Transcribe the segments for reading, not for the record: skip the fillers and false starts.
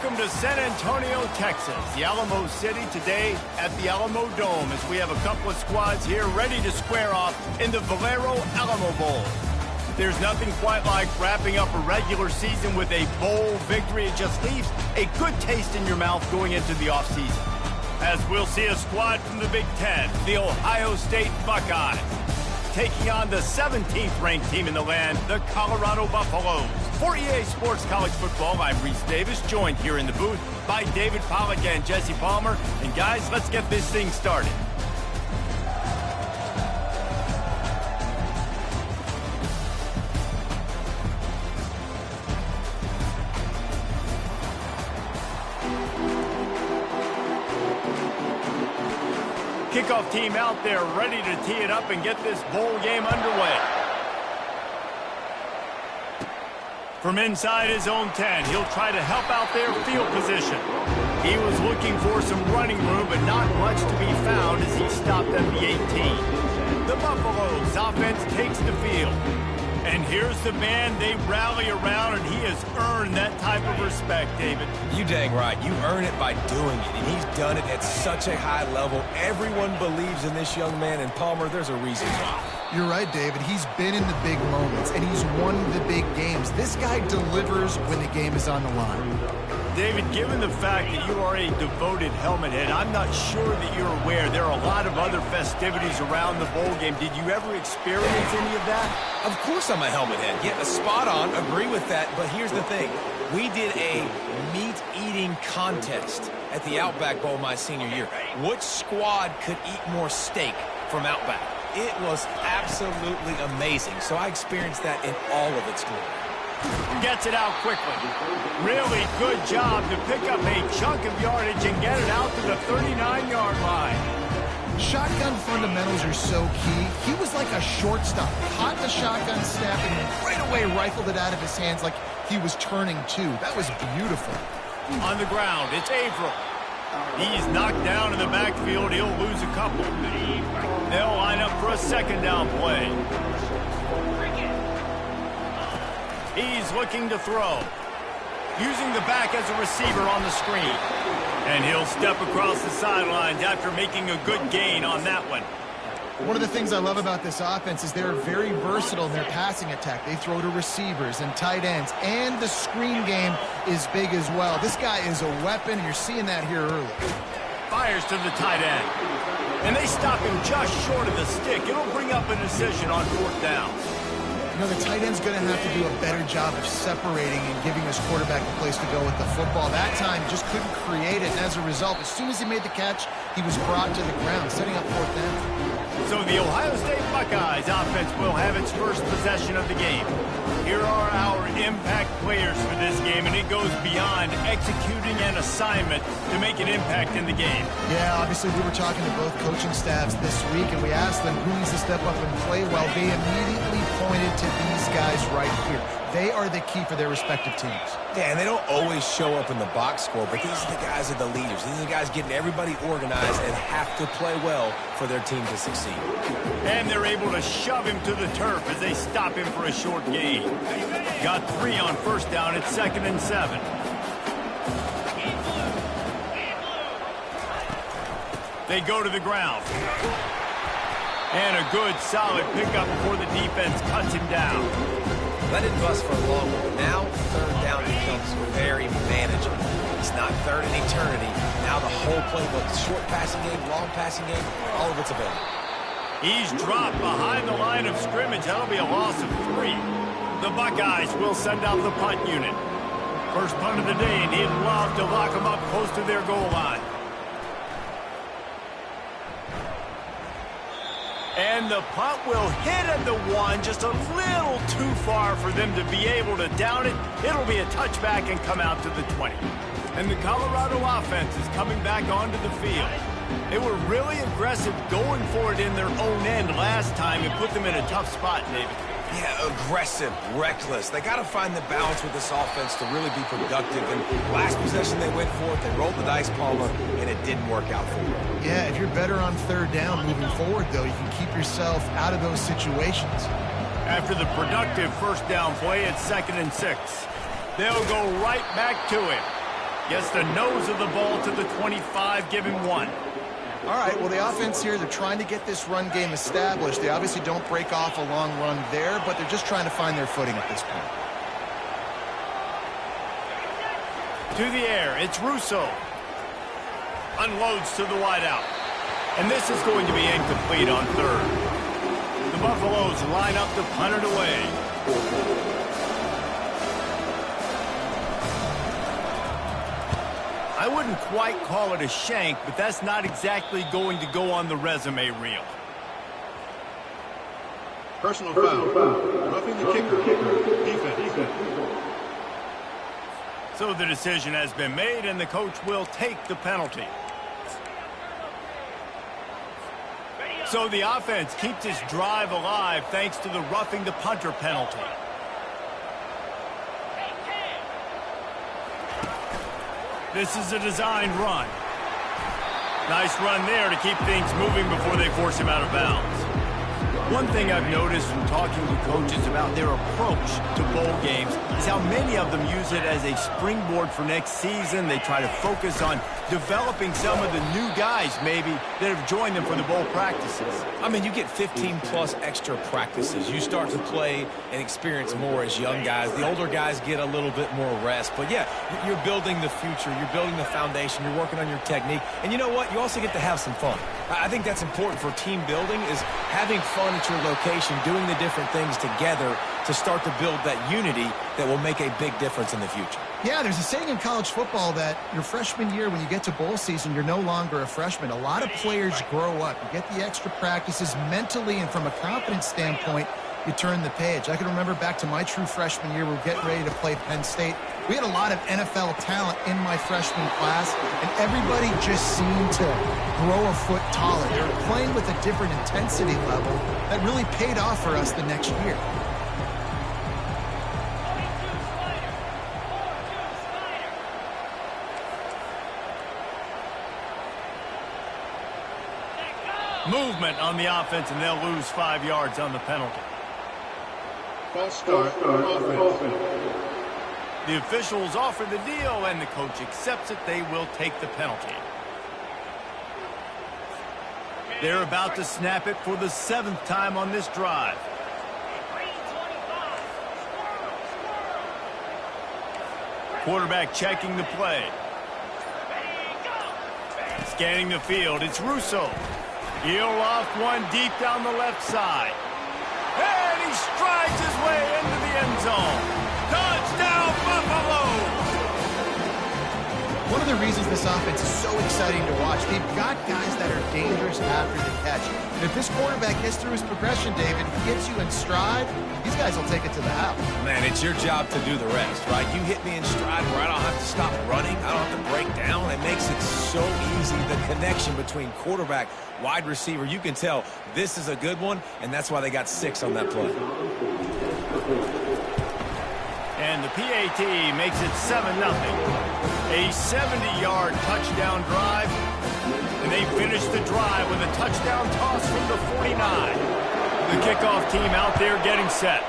Welcome to San Antonio, Texas, the Alamo City, today at the Alamo Dome, as we have a couple of squads here ready to square off in the Valero Alamo Bowl. There's nothing quite like wrapping up a regular season with a bowl victory. It just leaves a good taste in your mouth going into the offseason. As we'll see a squad from the Big Ten, the Ohio State Buckeyes, taking on the 17th ranked team in the land, the Colorado Buffaloes. For EA Sports College Football, I'm Reese Davis, joined here in the booth by David Pollack and Jesse Palmer. And guys, let's get this thing started. Kickoff team out there ready to tee it up and get this bowl game underway. From inside his own 10, he'll try to help out their field position. He was looking for some running room, but not much to be found as he stopped at the 18. The Buffaloes offense takes the field. And here's the man they rally around, and he has earned that type of respect, David. You dang right. You earn it by doing it, and he's done it at such a high level. Everyone believes in this young man, and Palmer, there's a reason why. You're right, David. He's been in the big moments, and he's won the big games. This guy delivers when the game is on the line. David, given the fact that you are a devoted helmet head, I'm not sure that you're aware there are a lot of other festivities around the bowl game. Did you ever experience any of that? Of course I'm a helmet head. Yeah, spot on. Agree with that. But here's the thing. We did a meat-eating contest at the Outback Bowl my senior year. Which squad could eat more steak from Outback? It was absolutely amazing. So I experienced that in all of its glory. Gets it out quickly. Really good job to pick up a chunk of yardage and get it out to the 39-yard line. Shotgun fundamentals are so key. He was like a shortstop. Caught the shotgun snap and right away rifled it out of his hands like he was turning two. That was beautiful. On the ground, it's Averill. He's knocked down in the backfield. He'll lose a couple. They'll line up for a second down play. He's looking to throw. Using the back as a receiver on the screen. And he'll step across the sidelines after making a good gain on that one. One of the things I love about this offense is they're very versatile in their passing attack. They throw to receivers and tight ends, and the screen game is big as well. This guy is a weapon, and you're seeing that here early. Fires to the tight end. And they stop him just short of the stick. It'll bring up a decision on fourth down. You know, the tight end's going to have to do a better job of separating and giving his quarterback a place to go with the football. That time, just couldn't create it, and as a result, as soon as he made the catch, he was brought to the ground, setting up fourth down. So the Ohio State Buckeyes offense will have its first possession of the game. Here are our impact players for this game, and it goes beyond executing an assignment to make an impact in the game. Yeah, obviously we were talking to both coaching staffs this week, and we asked them who needs to step up and play well. They immediately pointed to these guys right here. They are the key for their respective teams. Yeah, and they don't always show up in the box score, but these are the guys that are the leaders. These are the guys getting everybody organized and have to play well for their team to succeed. And they're able to shove him to the turf as they stop him for a short gain. Got 3 on first down. It's 2nd and 7. They go to the ground. And a good, solid pickup before the defense cuts him down. Let it bust for a long one. Now, third down becomes very manageable. It's not third in eternity. Now the whole playbook, short passing game, long passing game, all of it's available. He's dropped behind the line of scrimmage. That'll be a loss of 3. The Buckeyes will send out the punt unit. First punt of the day, and he'd love to lock them up close to their goal line. And the punt will hit at the 1, just a little too far for them to be able to down it. It'll be a touchback and come out to the 20. And the Colorado offense is coming back onto the field. They were really aggressive going for it in their own end last time. It put them in a tough spot, David. Yeah, aggressive, reckless. They got to find the balance with this offense to really be productive. And last possession they went for it, they rolled the dice, Palmer, and it didn't work out for them. Yeah, if you're better on third down moving forward, though, you can keep yourself out of those situations. After the productive first down play, it's 2nd and 6. They'll go right back to him. Gets the nose of the ball to the 25, give him 1. All right, well, the offense here, they're trying to get this run game established. They obviously don't break off a long run there, but they're just trying to find their footing at this point. To the air, it's Russo. Unloads to the wideout. And this is going to be incomplete on third. The Buffaloes line up to punt it away. I wouldn't quite call it a shank, but that's not exactly going to go on the resume reel. Personal foul. Roughing the kicker. Defense. So the decision has been made, and the coach will take the penalty. So the offense keeps its drive alive thanks to the roughing the punter penalty. This is a designed run. Nice run there to keep things moving before they force him out of bounds. One thing I've noticed from talking to coaches about their approach to bowl games is how many of them use it as a springboard for next season. They try to focus on developing some of the new guys, maybe, that have joined them for the bowl practices. I mean, you get 15-plus extra practices. You start to play and experience more as young guys. The older guys get a little bit more rest. But, yeah, you're building the future. You're building the foundation. You're working on your technique. And you know what? You also get to have some fun. I think that's important for team building, is having fun at your location, doing the different things together to start to build that unity that will make a big difference in the future. Yeah, there's a saying in college football that your freshman year, when you get to bowl season, you're no longer a freshman. A lot of players grow up. You get the extra practices mentally, and from a confidence standpoint, you turn the page. I can remember back to my true freshman year, we were getting ready to play Penn State. We had a lot of NFL talent in my freshman class, and everybody just seemed to grow a foot taller. They were playing with a different intensity level that really paid off for us the next year. Movement on the offense, and they'll lose 5 yards on the penalty. False start. Offense. The officials offer the deal, and the coach accepts it. They will take the penalty. They're about to snap it for the 7th time on this drive. Quarterback checking the play. Scanning the field, it's Russo. He'll loft one deep down the left side. And he strides his way into the end zone. Touchdown, Buffaloes! One of the reasons this offense is so exciting to watch, they've got guys that are dangerous after the catch. And if this quarterback gets through his progression, David, gets you in stride, these guys will take it to the house. Man, it's your job to do the rest, right? You hit me in stride where I don't have to stop running. I don't have to break down. It makes it so easy. The connection between quarterback, wide receiver, you can tell this is a good one, and that's why they got 6 on that play. And the PAT makes it 7-0. A 70-yard touchdown drive. And they finish the drive with a touchdown toss from the 49. The kickoff team out there getting set.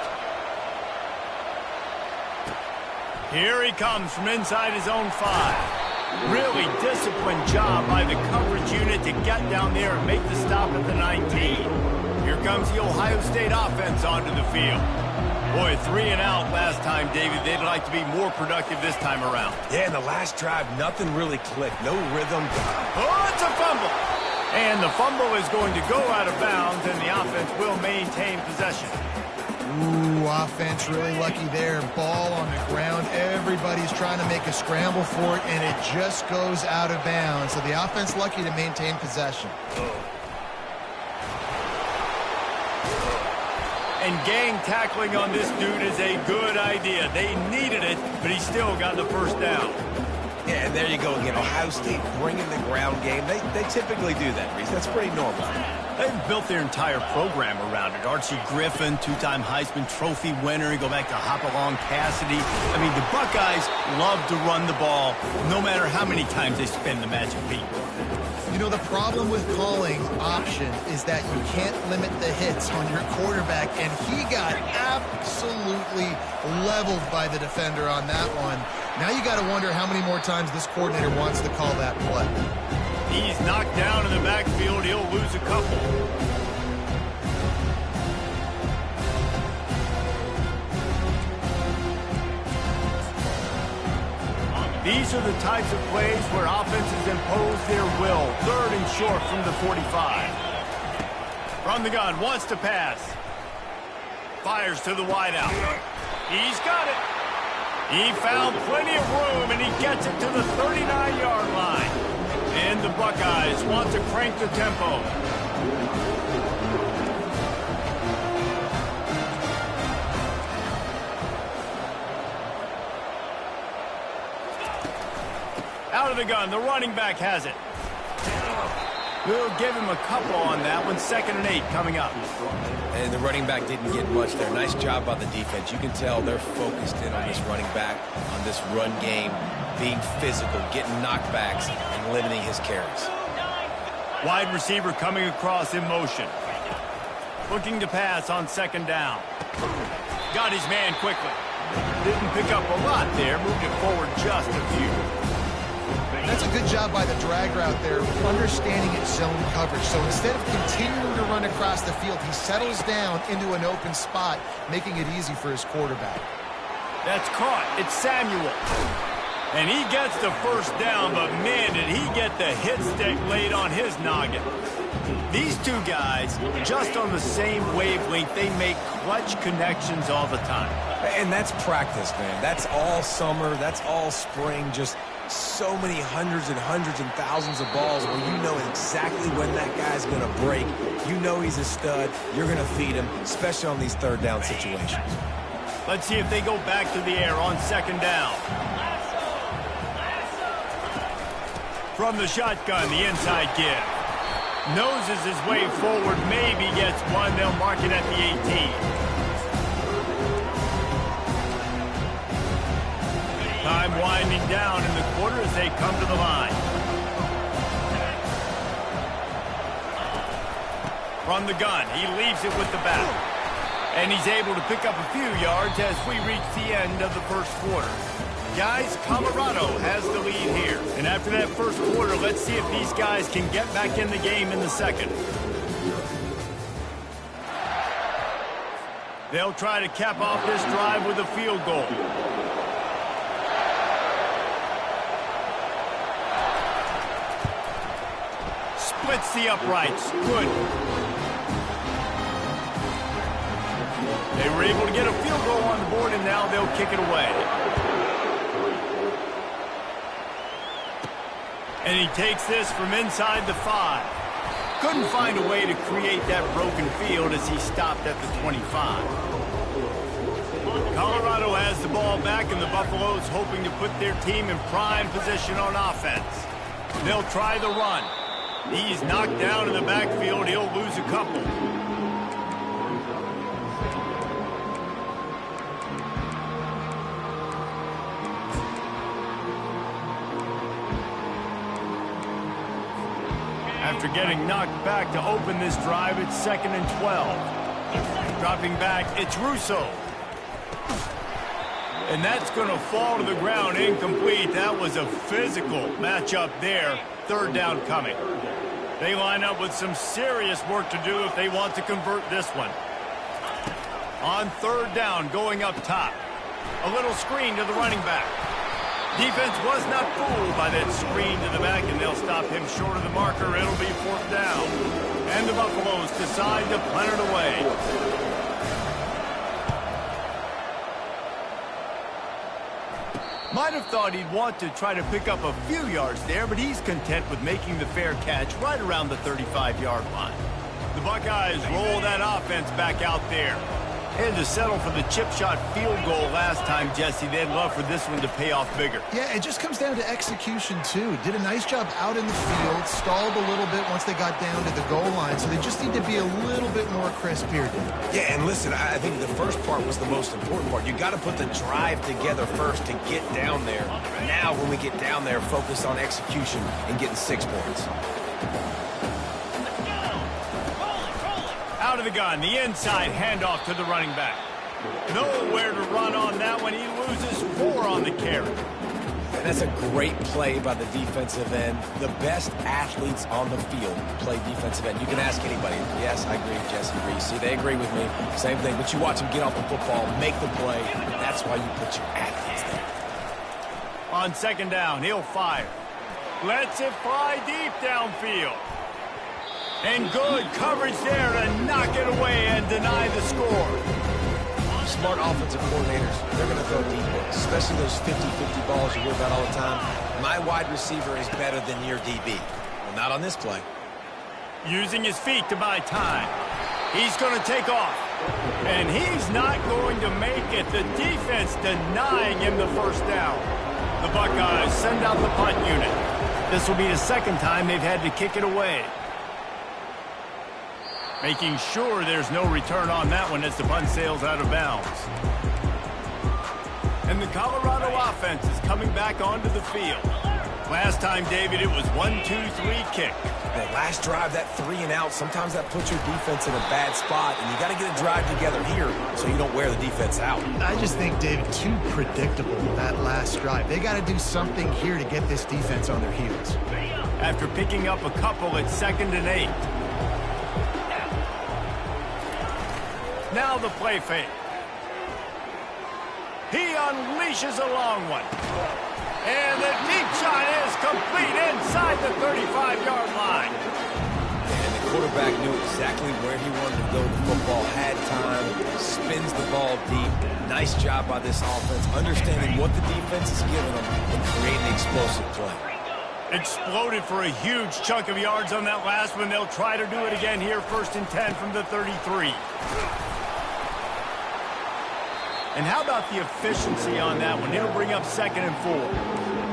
Here he comes from inside his own 5. Really disciplined job by the coverage unit to get down there and make the stop at the 19. Here comes the Ohio State offense onto the field. Boy, 3 and out last time, David. They'd like to be more productive this time around. Yeah, in the last drive, nothing really clicked. No rhythm. Oh, it's a fumble. And the fumble is going to go out of bounds, and the offense will maintain possession. Ooh, offense really lucky there. Ball on the ground. Everybody's trying to make a scramble for it, and it just goes out of bounds. So the offense lucky to maintain possession. And gang tackling on this dude is a good idea. They needed it, but he still got the first down. Yeah, and there you go again. Ohio State bringing the ground game. They typically do that, Reese. That's pretty normal. They've built their entire program around it. Archie Griffin, 2-time Heisman Trophy winner. You go back to Hopalong Cassidy. I mean, the Buckeyes love to run the ball, no matter how many times they spin the magic beat. You know, the problem with calling option is that you can't limit the hits on your quarterback, and he got absolutely leveled by the defender on that one. Now you got to wonder how many more times this coordinator wants to call that play. He's knocked down in the backfield. He'll lose a couple. These are the types of plays where offenses impose their will. 3rd and short from the 45. From the gun, wants to pass. Fires to the wideout. He's got it. He found plenty of room, and he gets it to the 39-yard line. And the Buckeyes want to crank the tempo. Out of the gun, the running back has it. We'll give him a couple on that one. 2nd and 8 coming up. And the running back didn't get much there. Nice job by the defense. You can tell they're focused in on this running back, on this run game, being physical, getting knockbacks, and limiting his carries. Wide receiver coming across in motion. Looking to pass on 2nd down. Got his man quickly. Didn't pick up a lot there. Moved it forward just a few. That's a good job by the drag route there, understanding its zone coverage. So instead of continuing to run across the field, he settles down into an open spot, making it easy for his quarterback. That's caught. It's Samuel. And he gets the 1st down, but man, did he get the hit stick laid on his noggin. These two guys, just on the same wavelength, they make clutch connections all the time. And that's practice, man. That's all summer. That's all spring. Just so many hundreds and thousands of balls where you know exactly when that guy's going to break. You know he's a stud. You're going to feed him, especially on these 3rd down situations. Let's see if they go back to the air on 2nd down. From the shotgun, the inside give. Noses his way forward, maybe gets one. They'll mark it at the 18. Time winding down in the quarter as they come to the line. From the gun, he leaves it with the back. And he's able to pick up a few yards as we reach the end of the 1st quarter. Guys, Colorado has the lead here. And after that 1st quarter, let's see if these guys can get back in the game in the 2nd. They'll try to cap off this drive with a field goal. Splits the uprights. Good. They were able to get a field goal on the board, and now they'll kick it away. And he takes this from inside the 5. Couldn't find a way to create that broken field as he stopped at the 25. Colorado has the ball back, and the Buffaloes hoping to put their team in prime position on offense. They'll try the run. He's knocked down in the backfield. He'll lose a couple. After getting knocked back to open this drive, it's 2nd and 12. Dropping back, it's Russo. And that's going to fall to the ground incomplete. That was a physical matchup there. 3rd down coming. They line up with some serious work to do if they want to convert this one. On 3rd down, going up top. A little screen to the running back. Defense was not fooled by that screen to the back, and they'll stop him short of the marker. It'll be 4th down. And the Buffaloes decide to punt it away. Might have thought he'd want to try to pick up a few yards there, but he's content with making the fair catch right around the 35-yard line. The Buckeyes roll that offense back out there. And to settle for the chip shot field goal last time, Jesse, they'd love for this one to pay off bigger. Yeah, it just comes down to execution, too. Did a nice job out in the field, stalled a little bit once they got down to the goal line, so they just need to be a little bit more crisp here, dude. Yeah, and listen, I think the first part was the most important part. You got to put the drive together first to get down there. Now, when we get down there, focus on execution and getting 6 points. Out of the gun, the inside handoff to the running back. Nowhere to run on that one. He loses 4 on the carry. And that's a great play by the defensive end. The best athletes on the field play defensive end. You can ask anybody. Yes, I agree, Jesse agrees. See, they agree with me. Same thing. But you watch them get off the football, make the play. That's why you put your athletes there. On second down, he'll fire. Lets it fly deep downfield. And good coverage there to knock it away and deny the score. Smart offensive coordinators, they're going to throw deep ones, especially those 50-50 balls you hear about all the time. My wide receiver is better than your DB. Well, not on this play. Using his feet to buy time. He's going to take off. And he's not going to make it. The defense denying him the first down. The Buckeyes send out the punt unit. This will be the second time they've had to kick it away. Making sure there's no return on that one as the punt sails out of bounds. And the Colorado offense is coming back onto the field. Last time, David, it was 1-2-3 kick. That last drive, that 3 and out, sometimes that puts your defense in a bad spot, and you got to get a drive together here so you don't wear the defense out. I just think, David, too predictable that last drive. They got to do something here to get this defense on their heels. After picking up a couple at 2nd and 8. Now the play fake. He unleashes a long one. And the deep shot is complete inside the 35-yard line. And the quarterback knew exactly where he wanted to go with the football, had time, spins the ball deep. Nice job by this offense, understanding what the defense is giving them and creating explosive play. Exploded for a huge chunk of yards on that last one. They'll try to do it again here, 1st and 10 from the 33. And how about the efficiency on that one? It'll bring up 2nd and 4.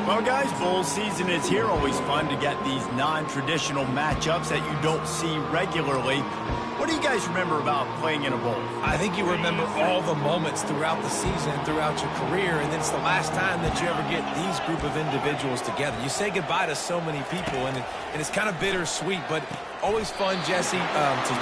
Well, guys, bowl season is here. Always fun to get these non-traditional matchups that you don't see regularly. What do you guys remember about playing in a bowl? I think you remember all the moments throughout the season, throughout your career, and it's the last time that you ever get these group of individuals together. You say goodbye to so many people, and it's kind of bittersweet, but always fun, Jesse, to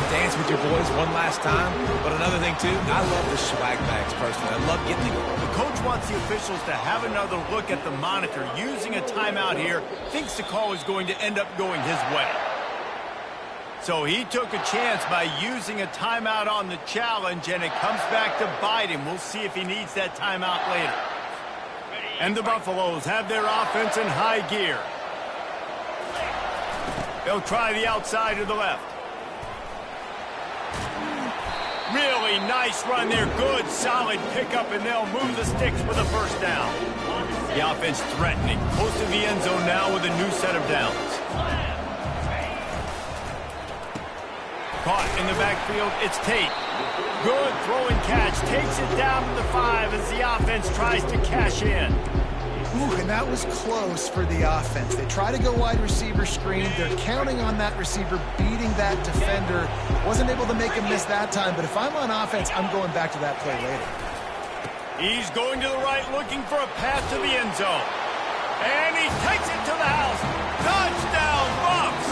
dance with your boys one last time. But another thing, too, I love the swag bags, personally. I love getting to go. The coach wants the officials to have another look at the monitor. Using a timeout here, thinks the call is going to end up going his way. So he took a chance by using a timeout on the challenge, and it comes back to bite him. We'll see if he needs that timeout later. And the Buffaloes have their offense in high gear. They'll try the outside to the left. Really nice run there. Good, solid pickup, and they'll move the sticks with a first down. The offense threatening. Close to the end zone now with a new set of downs. Caught in the backfield, it's Tate. Good throwing catch, takes it down to the 5 as the offense tries to cash in. Ooh, and that was close for the offense. They try to go wide receiver screen. They're counting on that receiver beating that defender. Wasn't able to make him miss that time, but if I'm on offense, I'm going back to that play later. He's going to the right, looking for a path to the end zone. And he takes it to the house. Touchdown, Bucks!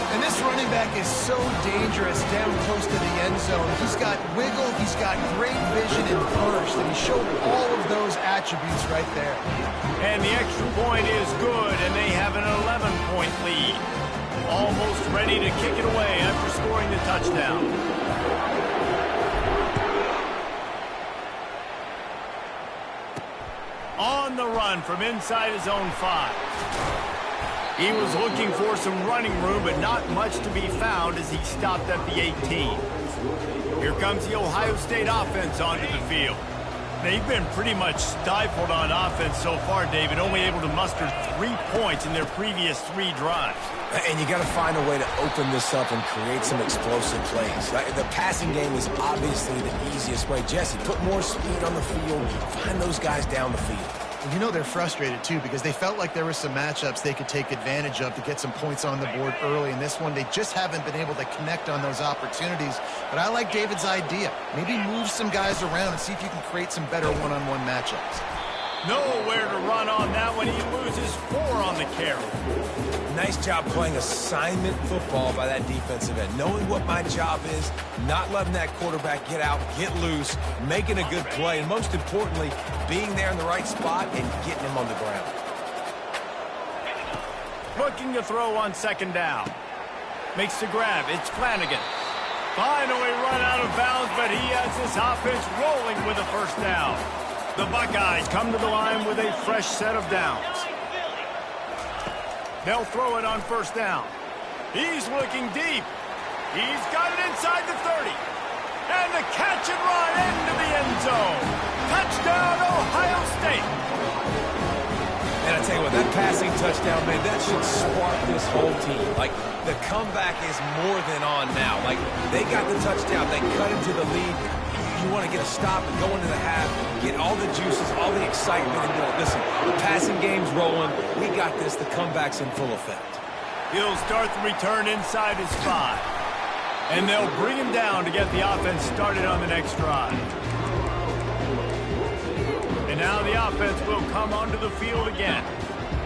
And this running back is so dangerous down close to the end zone. He's got wiggle, he's got great vision and burst, and he showed all of those attributes right there. And the extra point is good, and they have an 11-point lead. Almost ready to kick it away after scoring the touchdown. On the run from inside his own 5. He was looking for some running room, but not much to be found as he stopped at the 18. Here comes the Ohio State offense onto the field. They've been pretty much stifled on offense so far, David, only able to muster 3 points in their previous 3 drives. And you got to find a way to open this up and create some explosive plays. The passing game is obviously the easiest way. Jesse, put more speed on the field, find those guys down the field. And you know they're frustrated, too, because they felt like there were some matchups they could take advantage of to get some points on the board early. In this one, they just haven't been able to connect on those opportunities. But I like David's idea. Maybe move some guys around and see if you can create some better one-on-one matchups. Nowhere to run on that one. He uses 4 on the carry. Nice job playing assignment football by that defensive end. Knowing what my job is, not letting that quarterback get out, get loose, making a good play, and most importantly, being there in the right spot and getting him on the ground. Looking to throw on 2nd down. Makes the grab. It's Flanagan. Finally run out of bounds, but he has his offense rolling with a 1st down. The Buckeyes come to the line with a fresh set of downs. They'll throw it on 1st down. He's looking deep. He's got it inside the 30. And the catch and run into the end zone. Touchdown, Ohio State. And I tell you what, that passing touchdown, man, that should spark this whole team. Like, the comeback is more than on now. Like, they got the touchdown. They cut into the lead. You want to get a stop and go into the half, get all the juices, all the excitement, and go, listen, the passing game's rolling. We got this. The comeback's in full effect. He'll start the return inside his 5. And they'll bring him down to get the offense started on the next drive. And now the offense will come onto the field again.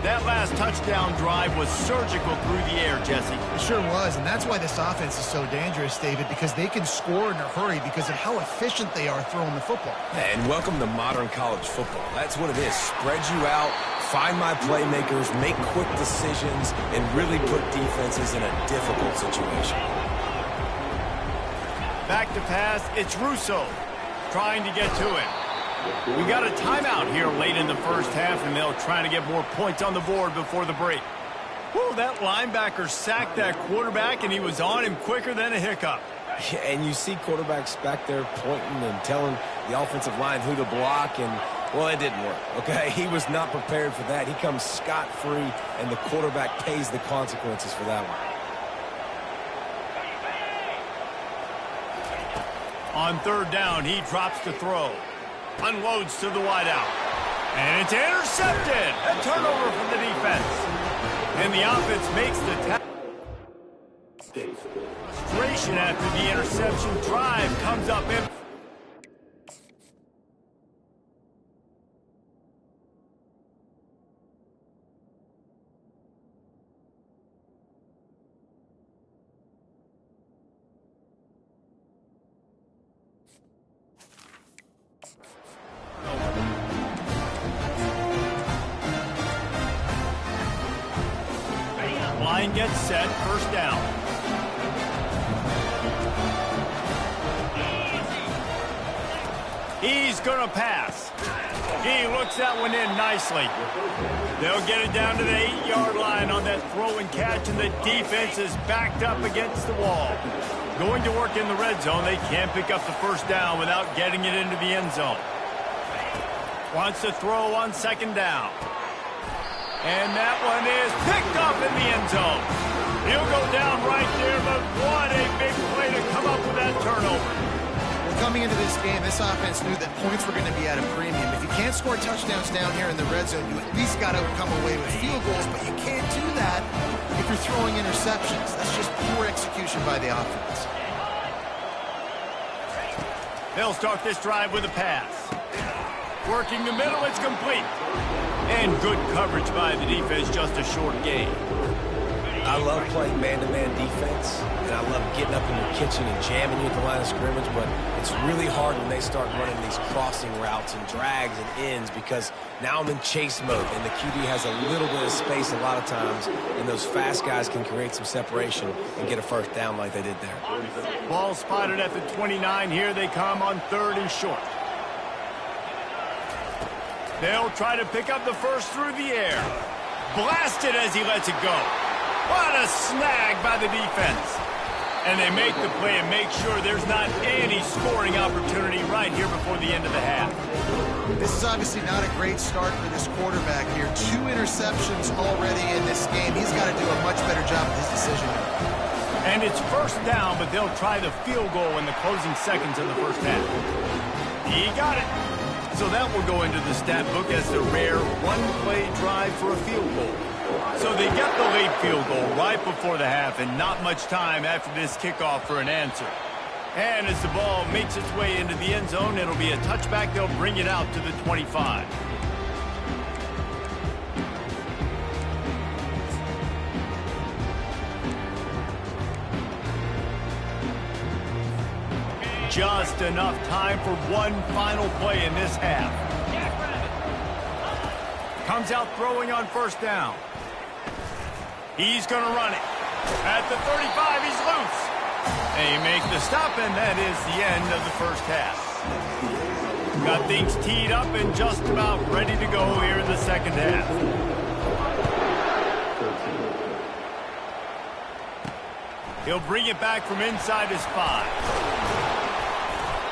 That last touchdown drive was surgical through the air, Jesse. It sure was, and that's why this offense is so dangerous, David, because they can score in a hurry because of how efficient they are throwing the football. And welcome to modern college football. That's what it is. Spread you out, find my playmakers, make quick decisions, and really put defenses in a difficult situation. Back to pass, it's Russo trying to get to it. We got a timeout here late in the 1st half, and they'll try to get more points on the board before the break. Whew, that linebacker sacked that quarterback, and he was on him quicker than a hiccup. Yeah, and you see quarterbacks back there pointing and telling the offensive line who to block, and, well, it didn't work, okay? He was not prepared for that. He comes scot-free, and the quarterback pays the consequences for that one. On 3rd down, he drops to throw. Unloads to the wideout. And it's intercepted. A turnover from the defense. And the offense makes the tackle. Frustration after the interception. Drive comes up in. Line gets set, 1st down. He's gonna pass. He looks that one in nicely. They'll get it down to the 8-yard line on that throw and catch, and the defense is backed up against the wall. Going to work in the red zone. They can't pick up the 1st down without getting it into the end zone. Wants to throw on 2nd down. And that one is picked up in the end zone. He'll go down right there, but what a big play to come up with that turnover. Well, coming into this game, this offense knew that points were going to be at a premium. If you can't score touchdowns down here in the red zone, you at least got to come away with field goals, but you can't do that if you're throwing interceptions. That's just poor execution by the offense. They'll start this drive with a pass. Working the middle, it's complete. And good coverage by the defense, just a short gain. I love playing man-to-man defense, and I love getting up in your kitchen and jamming you at the line of scrimmage, but it's really hard when they start running these crossing routes and drags and ends because now I'm in chase mode, and the QB has a little bit of space a lot of times, and those fast guys can create some separation and get a 1st down like they did there. Ball spotted at the 29. Here they come on 3rd and short. They'll try to pick up the 1st through the air. Blasted as he lets it go. What a snag by the defense. And they make the play and make sure there's not any scoring opportunity right here before the end of the half. This is obviously not a great start for this quarterback here. 2 interceptions already in this game. He's got to do a much better job with his decision. And it's 1st down, but they'll try the field goal in the closing seconds of the 1st half. He got it. So that will go into the stat book as the rare one-play drive for a field goal. So they get the late field goal right before the half and not much time after this kickoff for an answer. And as the ball makes its way into the end zone, it'll be a touchback. They'll bring it out to the 25. just enough time for one final play in this half. Comes out throwing on first down. He's going to run it. At the 35, he's loose. They make the stop, and that is the end of the first half. Got things teed up and just about ready to go here in the second half. He'll bring it back from inside his 5.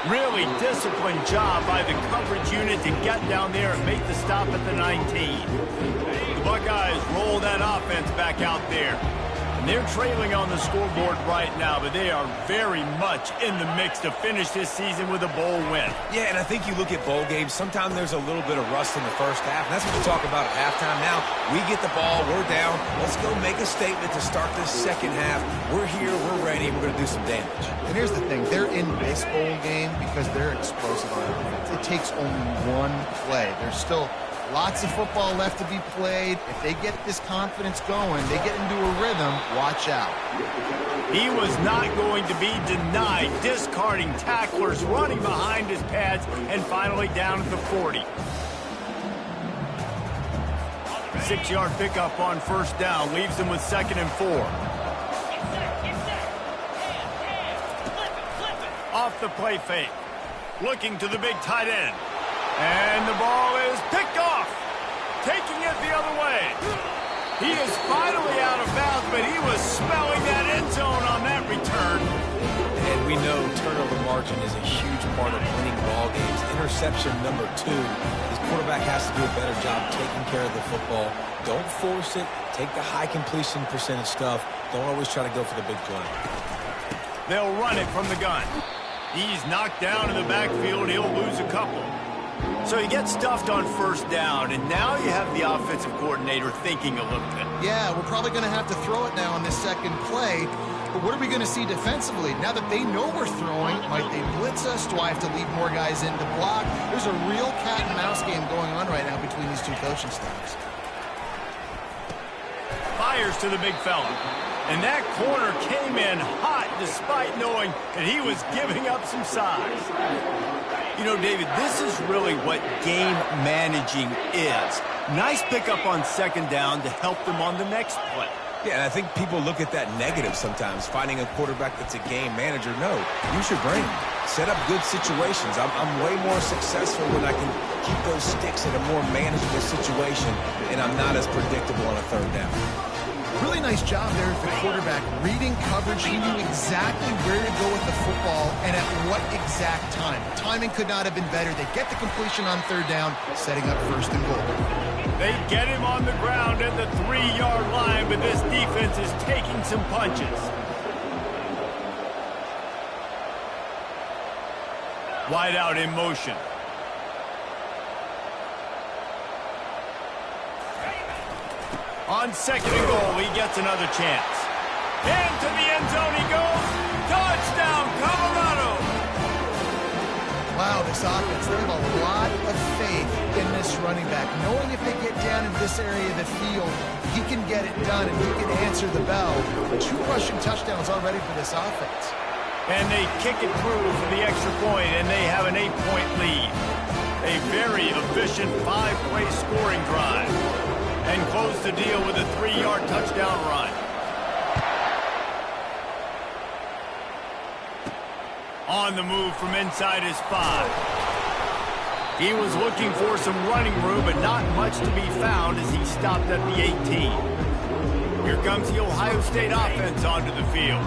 Really disciplined job by the coverage unit to get down there and make the stop at the 19. The Buckeyes roll that offense back out there. And they're trailing on the scoreboard right now, but they are very much in the mix to finish this season with a bowl win. Yeah, and I think you look at bowl games, sometimes there's a little bit of rust in the first half, and that's what you talk about at halftime. Now, we get the ball, we're down. Let's go make a statement to start this second half. We're here, we're ready, we're going to do some damage. And here's the thing, they're in this bowl game because they're explosive on offense. It takes only one play. There's still lots of football left to be played. If they get this confidence going, they get into a rhythm, watch out. He was not going to be denied, discarding tacklers, running behind his pads, and finally down at the 40. 6-yard pickup on first down, leaves him with 2nd and 4. Off the play fake, looking to the big tight end. And the ball is picked off, taking it the other way. He is finally out of bounds, but he was smelling that end zone on that return. And we know turnover margin is a huge part of winning ball games. Interception number 2. This quarterback has to do a better job taking care of the football. Don't force it. Take the high completion percentage stuff. Don't always try to go for the big play. They'll run it from the gun. He's knocked down in the backfield. He'll lose a couple. So he gets stuffed on first down, and now you have the offensive coordinator thinking a little bit. Yeah, we're probably going to have to throw it now on this second play. But what are we going to see defensively? Now that they know we're throwing, might they blitz us? Do I have to leave more guys in to block? There's a real cat and mouse game going on right now between these two coaching staffs. Fires to the big fella. And that corner came in hot despite knowing that he was giving up some size. You know, David, this is really what game managing is. Nice pickup on second down to help them on the next play. Yeah, and I think people look at that negative sometimes, finding a quarterback that's a game manager. No, use your brain. Set up good situations. I'm way more successful when I can keep those sticks in a more manageable situation, and I'm not as predictable on a third down. Really nice job there with the quarterback. Reading coverage, he knew exactly where to go with the football and at what exact time. Timing could not have been better. They get the completion on third down, setting up 1st and goal. They get him on the ground at the 3-yard line, but this defense is taking some punches. Wide out in motion. On 2nd and goal, he gets another chance. Into the end zone he goes. Touchdown, Colorado! Wow, this offense, they have a lot of faith in this running back. Knowing if they get down in this area of the field, he can get it done and he can answer the bell. 2 rushing touchdowns already for this offense. And they kick it through for the extra point, and they have an 8-point lead. A very efficient 5-play scoring drive. And close the deal with a 3-yard touchdown run. On the move from inside his 5. He was looking for some running room, but not much to be found as he stopped at the 18. Here comes the Ohio State offense onto the field.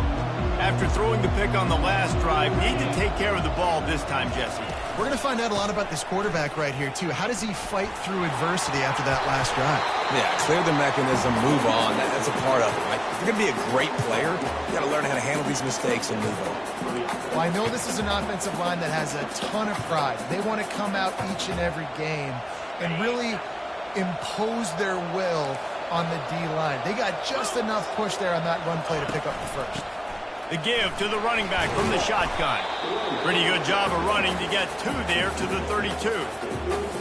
After throwing the pick on the last drive, need to take care of the ball this time, Jesse. We're going to find out a lot about this quarterback right here, too. How does he fight through adversity after that last drive? Yeah, clear the mechanism, move on. That's a part of it, right? If you're going to be a great player, you got to learn how to handle these mistakes and move on. Well, I know this is an offensive line that has a ton of pride. They want to come out each and every game and really impose their will on the D-line. They got just enough push there on that run play to pick up the first. The give to the running back from the shotgun. Pretty good job of running to get 2 there to the 32.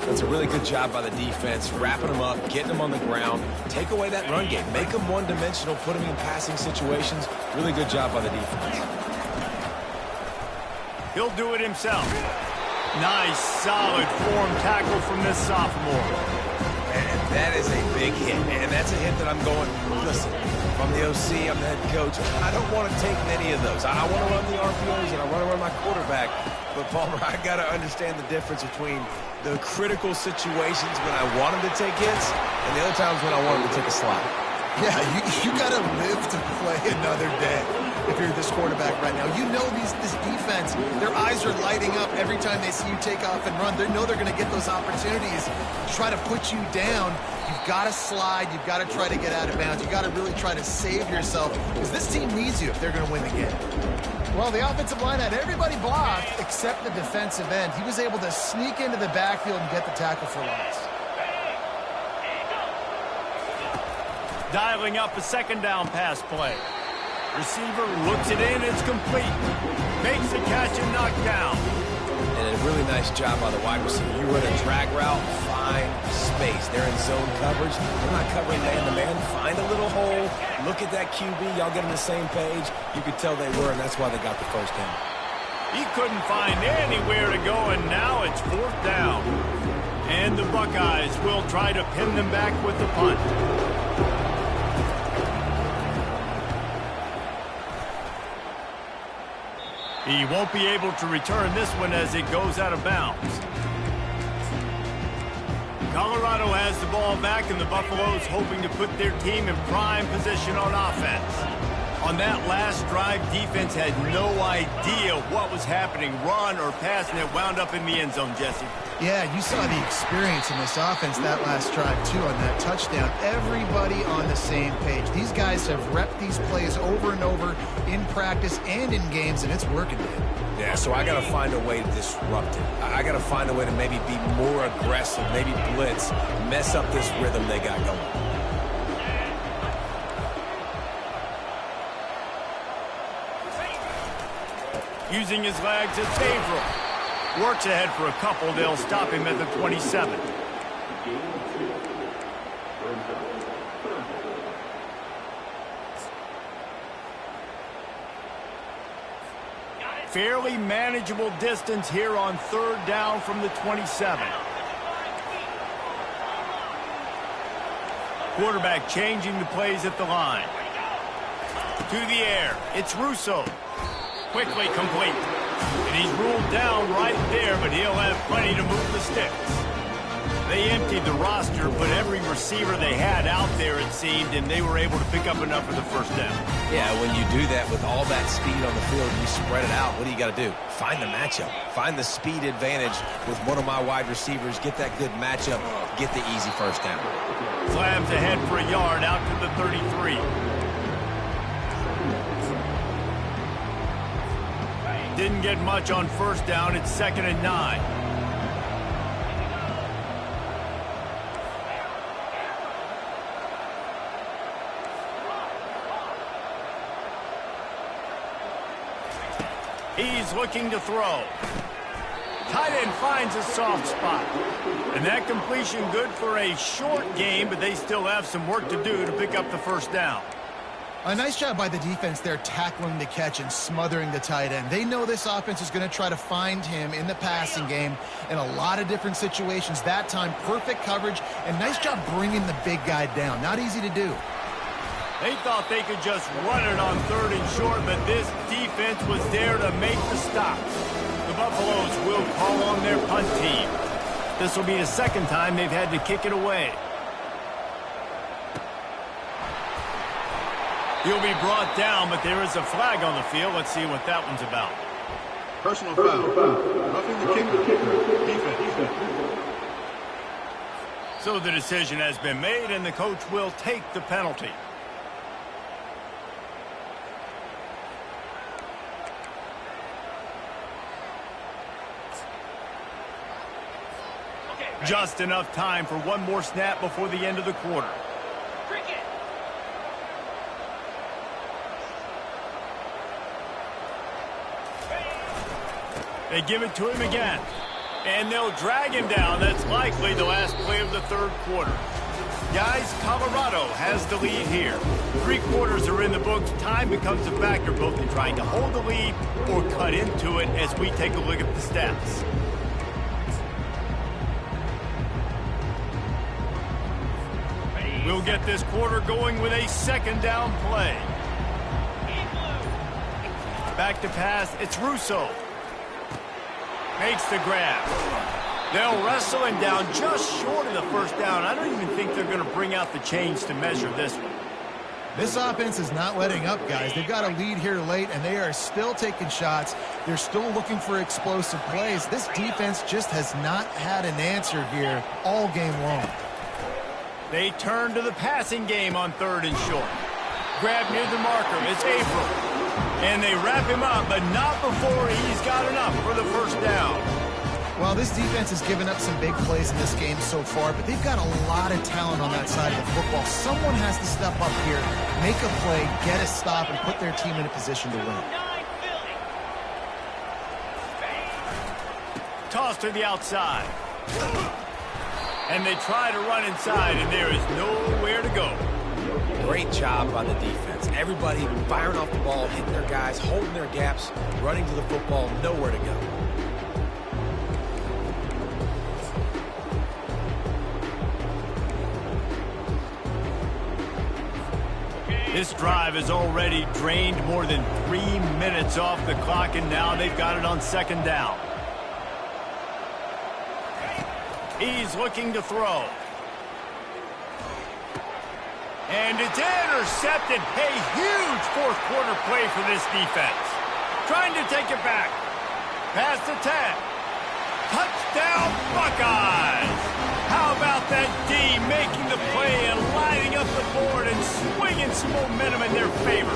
That's a really good job by the defense, wrapping them up, getting them on the ground, take away that run game, make them one-dimensional, put them in passing situations. Really good job by the defense. He'll do it himself. Nice, solid form tackle from this sophomore. And that is a big hit. And that's a hit that I'm going, listen, if I'm the OC, I'm the head coach, I don't want to take many of those. I want to run the RPOs and I want to run my quarterback. But, Palmer, I got to understand the difference between the critical situations when I want him to take hits and the other times when I want him to take a slide. Yeah, you got to live to play another day if you're this quarterback right now. You know this defense, their eyes are lighting up every time they see you take off and run. They know they're going to get those opportunities to try to put you down. You've got to slide. You've got to try to get out of bounds. You've got to really try to save yourself because this team needs you if they're going to win the game. Well, the offensive line had everybody blocked except the defensive end. He was able to sneak into the backfield and get the tackle for loss. Dialing up a second down pass play. Receiver looks it in, it's complete. Makes the catch and knocked down. And a really nice job by the wide receiver. You run a drag route, find space. They're in zone coverage. They're not covering man-to-man. Find a little hole. Look at that QB. Y'all get on the same page. You could tell they were, and that's why they got the first down. He couldn't find anywhere to go, and now it's fourth down. And the Buckeyes will try to pin them back with the punt. He won't be able to return this one as it goes out of bounds. Colorado has the ball back, and the Buffaloes hoping to put their team in prime position on offense. On that last drive, defense had no idea what was happening, run or pass, and it wound up in the end zone, Jesse. Yeah, you saw the experience in this offense that last drive, too, on that touchdown. Everybody on the same page. These guys have repped these plays over and over in practice and in games, and it's working, man. Yeah, so I got to find a way to disrupt it. I got to find a way to maybe be more aggressive, maybe blitz, mess up this rhythm they got going. Using his legs, it's Averill. Works ahead for a couple. They'll stop him at the 27. Fairly manageable distance here on third down from the 27. Quarterback changing the plays at the line. To the air. It's Russo. Quickly complete. And he's ruled down right there, but he'll have plenty to move the sticks. They emptied the roster, put every receiver they had out there, it seemed, and they were able to pick up enough for the first down. Yeah, when you do that with all that speed on the field, you spread it out. What do you got to do? Find the matchup. Find the speed advantage with one of my wide receivers. Get that good matchup. Get the easy first down. Slams ahead for a yard out to the 33. Didn't get much on first down. It's 2nd and 9. He's looking to throw. Tight end finds a soft spot. And that completion good for a short game, but they still have some work to do to pick up the first down. A nice job by the defense there tackling the catch and smothering the tight end. They know this offense is going to try to find him in the passing game in a lot of different situations. That time, perfect coverage, and nice job bringing the big guy down. Not easy to do. They thought they could just run it on 3rd and short, but this defense was there to make the stop. The Buffaloes will call on their punt team. This will be the second time they've had to kick it away. He'll be brought down, but there is a flag on the field. Let's see what that one's about. Personal foul. Roughing the kicker. Defense. So the decision has been made, and the coach will take the penalty. Just enough time for one more snap before the end of the quarter. They give it to him again. And they'll drag him down. That's likely the last play of the third quarter. Guys, Colorado has the lead here. 3 quarters are in the books. Time becomes a factor both in trying to hold the lead or cut into it as we take a look at the stats. We'll get this quarter going with a second down play. Back to pass, it's Russo. Makes the grab. They'll wrestle him down just short of the first down. I don't even think they're going to bring out the chains to measure this one. This offense is not letting up, guys. They've got a lead here late, and they are still taking shots. They're still looking for explosive plays. This defense just has not had an answer here all game long. They turn to the passing game on 3rd and short. Grab near the marker. It's April. And they wrap him up, but not before he's got enough for the first down. Well, this defense has given up some big plays in this game so far, but they've got a lot of talent on that side of the football. Someone has to step up here, make a play, get a stop, and put their team in a position to win. Toss to the outside. And they try to run inside, and there is nowhere to go. Great job by the defense. Everybody firing off the ball, hitting their guys, holding their gaps, running to the football, nowhere to go. This drive has already drained more than 3 minutes off the clock, and now they've got it on 2nd down. He's looking to throw. And it's intercepted. A huge 4th quarter play for this defense. Trying to take it back. Past the 10. Touchdown, Buckeyes! How about that D making the play and lining up the board and swinging some momentum in their favor?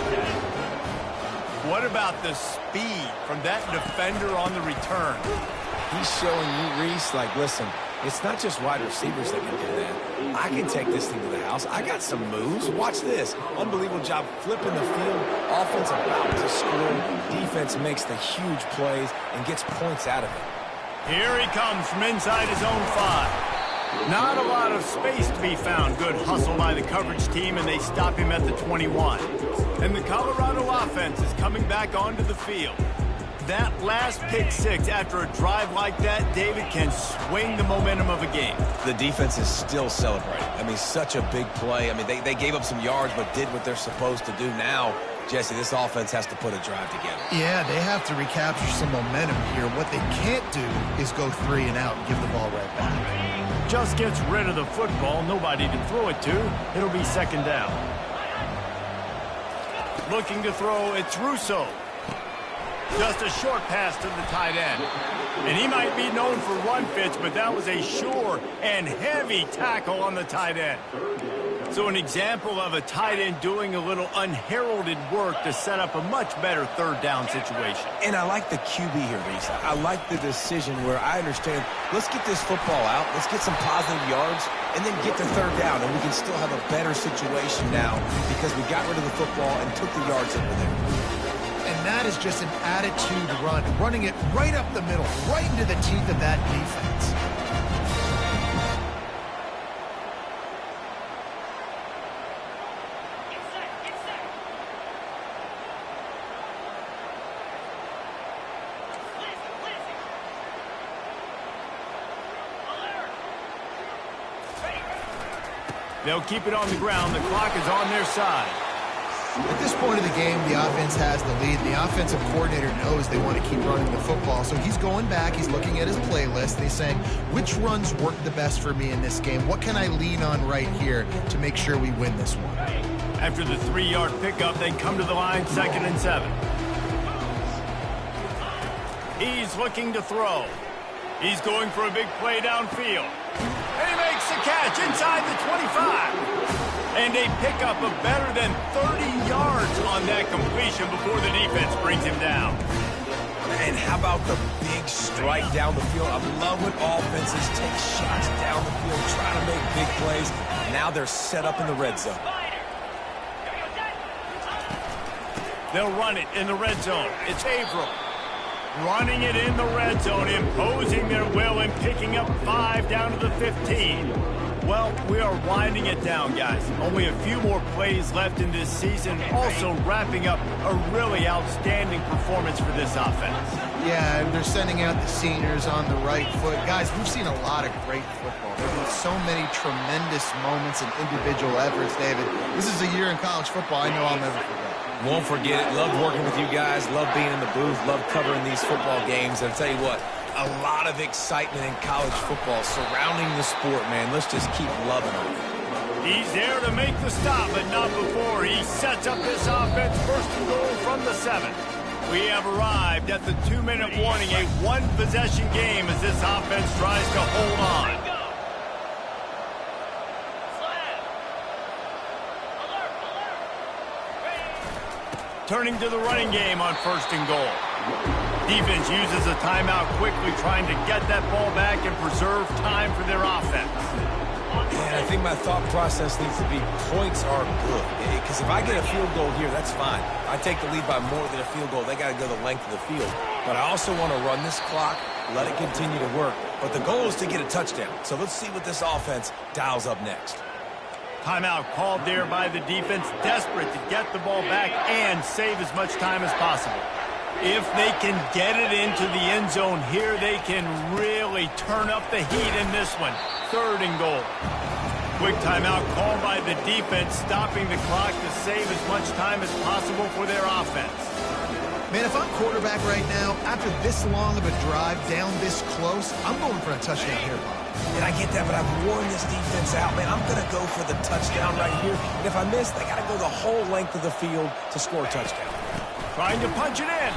What about the speed from that defender on the return? He's showing you, Reese, like, listen, it's not just wide receivers that can do that. I can take this thing to the house. I got some moves. Watch this. Unbelievable job flipping the field. Offense about to score. Defense makes the huge plays and gets points out of it. Here he comes from inside his own 5. Not a lot of space to be found. Good hustle by the coverage team, and they stop him at the 21. And the Colorado offense is coming back onto the field. That last pick 6 after a drive like that, David, can swing the momentum of a game. The defense is still celebrating. I mean, such a big play. I mean, they gave up some yards but did what they're supposed to do. Now, Jesse, this offense has to put a drive together. Yeah, they have to recapture some momentum here. What they can't do is go 3 and out and give the ball right back. Just gets rid of the football. Nobody to throw it to. It'll be 2nd down. Looking to throw, it's Russo. Just a short pass to the tight end. And he might be known for run fits, but that was a sure and heavy tackle on the tight end. So an example of a tight end doing a little unheralded work to set up a much better 3rd down situation. And I like the QB here, Reese. I like the decision where I understand, let's get this football out, let's get some positive yards, and then get to 3rd down, and we can still have a better situation now because we got rid of the football and took the yards that were there. And that is just an attitude run, running it right up the middle, right into the teeth of that defense. They'll keep it on the ground. The clock is on their side. At this point of the game, the offense has the lead. The offensive coordinator knows they want to keep running the football, so he's going back, he's looking at his playlist, and he's saying, which runs work the best for me in this game? What can I lean on right here to make sure we win this one? After the 3-yard pickup, they come to the line, 2nd and 7. He's looking to throw. He's going for a big play downfield. And he makes the catch inside the 25. And a pickup of better than 30 yards on that completion before the defense brings him down. And how about the big strike down the field? I love when offenses take shots down the field, trying to make big plays. Now they're set up in the red zone. They'll run it in the red zone. It's Averill. Running it in the red zone, imposing their will and picking up 5 down to the 15. Well, we are winding it down, guys. Only a few more plays left in this season. Also wrapping up a really outstanding performance for this offense. Yeah, and they're sending out the seniors on the right foot. Guys, we've seen a lot of great football. There have been so many tremendous moments and individual efforts, David. This is a year in college football I know I'll never forget. Won't forget it. Love working with you guys. Love being in the booth. Love covering these football games. And I'll tell you what, a lot of excitement in college football surrounding the sport, man. Let's just keep loving it. He's there to make the stop, but not before. He sets up this offense, first and goal from the 7. We have arrived at the 2-minute warning, a one-possession game as this offense tries to hold on. Turning to the running game on first and goal. Defense uses a timeout quickly, trying to get that ball back and preserve time for their offense. And I think my thought process needs to be points are good. Because if I get a field goal here, that's fine. I take the lead by more than a field goal. They got to go the length of the field. But I also want to run this clock, let it continue to work. But the goal is to get a touchdown. So let's see what this offense dials up next. Timeout called there by the defense, desperate to get the ball back and save as much time as possible. If they can get it into the end zone here, they can really turn up the heat in this one. Third and goal. Quick timeout called by the defense, stopping the clock to save as much time as possible for their offense. Man, if I'm quarterback right now, after this long of a drive down this close, I'm going for a touchdown here, Bob. And I get that, but I've worn this defense out, man. I'm going to go for the touchdown right here. And if I miss, they got to go the whole length of the field to score a touchdown. Trying to punch it in.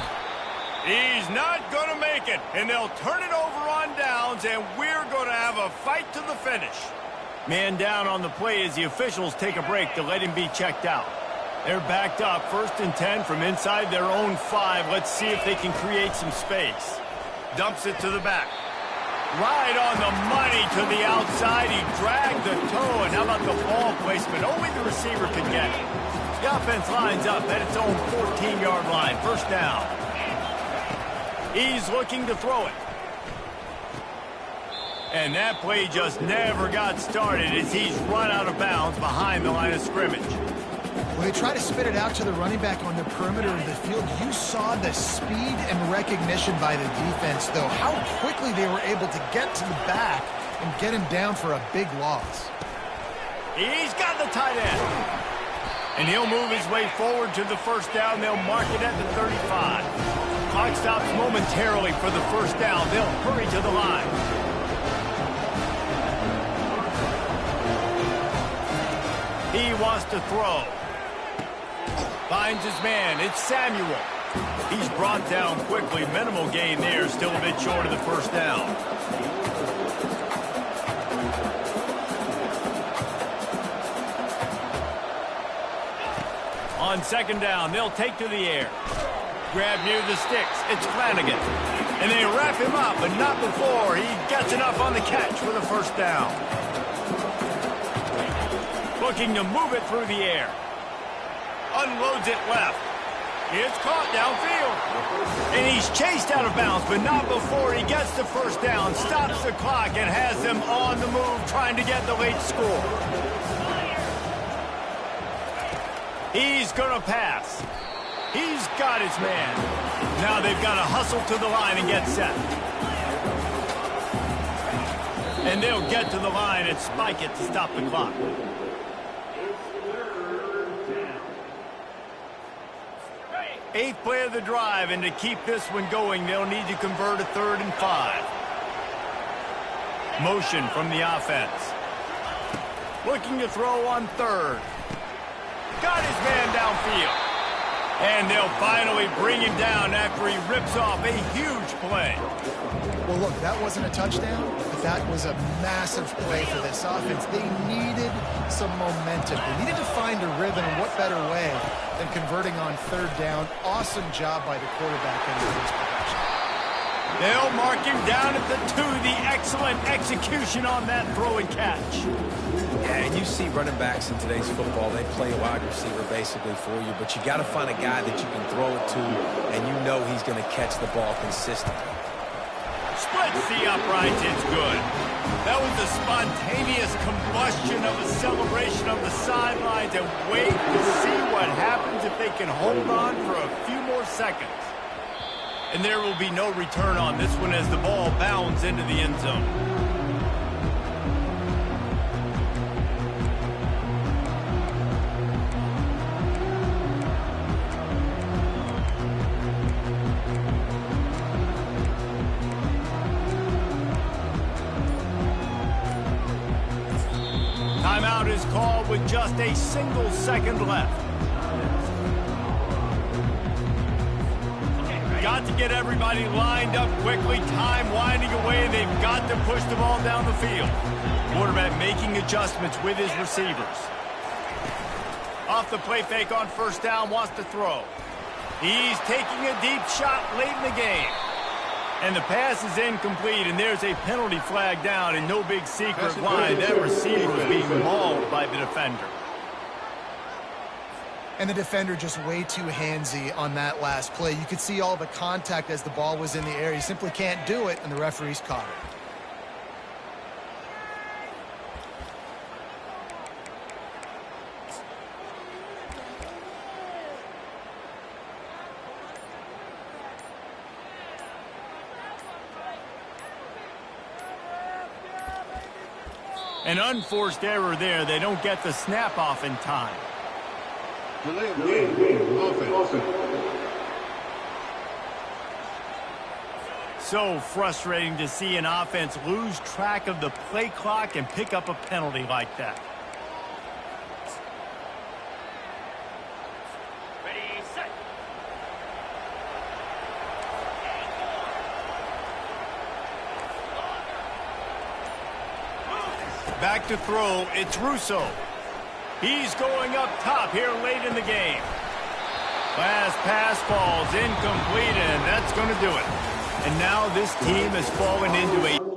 He's not going to make it. And they'll turn it over on downs, and we're going to have a fight to the finish. Man down on the play as the officials take a break to let him be checked out. They're backed up, 1st and 10 from inside their own 5. Let's see if they can create some space. Dumps it to the back. Right on the money to the outside. He dragged the toe, and how about the ball placement? Only the receiver could get it. The offense lines up at its own 14-yard line. First down. He's looking to throw it. And that play just never got started as he's run out of bounds behind the line of scrimmage. When they try to spit it out to the running back on the perimeter of the field, you saw the speed and recognition by the defense, though. How quickly they were able to get to the back and get him down for a big loss. He's got the tight end. And he'll move his way forward to the first down. They'll mark it at the 35. Clock stops momentarily for the first down. They'll hurry to the line. He wants to throw. Finds his man. It's Samuel. He's brought down quickly. Minimal gain there. Still a bit short of the first down. On second down, they'll take to the air. Grab near the sticks. It's Flanagan. And they wrap him up, but not before he gets enough on the catch for the first down. Looking to move it through the air. Unloads it left. It's caught downfield. And he's chased out of bounds, but not before he gets the first down, stops the clock, and has them on the move trying to get the late score. He's going to pass. He's got his man. Now they've got to hustle to the line and get set. And they'll get to the line and spike it to stop the clock. Eighth play of the drive, and to keep this one going, they'll need to convert a 3rd and 5. Motion from the offense. Looking to throw on 3rd. Got his man downfield. And they'll finally bring him down after he rips off a huge play. Well, look, that wasn't a touchdown, but that was a massive play for this offense. They needed some momentum. They needed to find a rhythm, and what better way than converting on 3rd down. Awesome job by the quarterback in his production. They'll mark him down at the 2. The excellent execution on that throw and catch. Yeah, and you see running backs in today's football, they play a wide receiver basically for you, but you got to find a guy that you can throw it to, and you know he's going to catch the ball consistently. Splits the uprights. It's good. That was a spontaneous combustion of a celebration on the sidelines, and wait to see what happens if they can hold on for a few more seconds. And there will be no return on this one as the ball bounds into the end zone. Timeout is called with just a single second left. Got to get everybody lined up quickly. Time winding away. They've got to push the ball down the field. Quarterback making adjustments with his receivers. Off the play fake on first down, wants to throw. He's taking a deep shot late in the game. And the pass is incomplete, and there's a penalty flag down, and no big secret why. That receiver was being mauled by the defender. And the defender just way too handsy on that last play. You could see all the contact as the ball was in the air. He simply can't do it, and the referees caught it. An unforced error there. They don't get the snap off in time. Delay of game. Offense. So frustrating to see an offense lose track of the play clock and pick up a penalty like that. Ready, set. Back to throw, it's Russo. He's going up top here late in the game. Last pass falls incomplete, and that's going to do it. And now this team has fallen into a